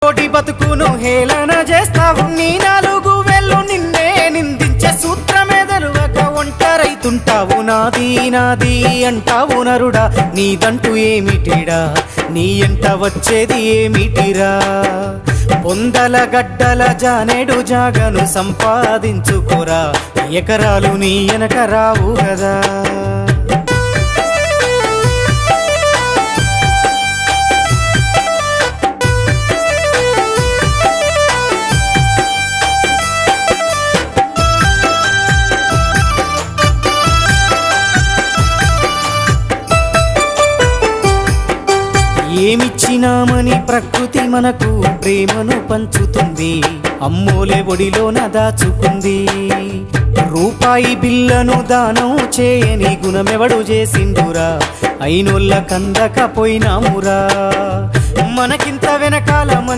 కోటి బతుకును హేళన చేస్తావు నీ నాలుగు వేళ్ళు నిన్నే నిందించే సూత్రమే తెలవక ఒంటరైతుంటావు నాది నాది అంటావు నరుడా నీదంటూ ఏమిటిడా నీ ఎంట వచ్చేది ఏమిటిరా పొందల గడ్డల జానేడు జాగను సంపాదించుకోరా ఎకరాలు నీ వెనక రావు కదా ఏమిచ్చినామని ప్రకృతి మనకు ప్రేమను పంచుతుంది అమ్మోలే ఒడిలోన దాచుకుంది రూపాయి బిల్లను దానం చేయని గుణమెవడు చేసిండురా అయినోళ్ళ కందకపోయినామురా మనకింత వెనకాల మంచి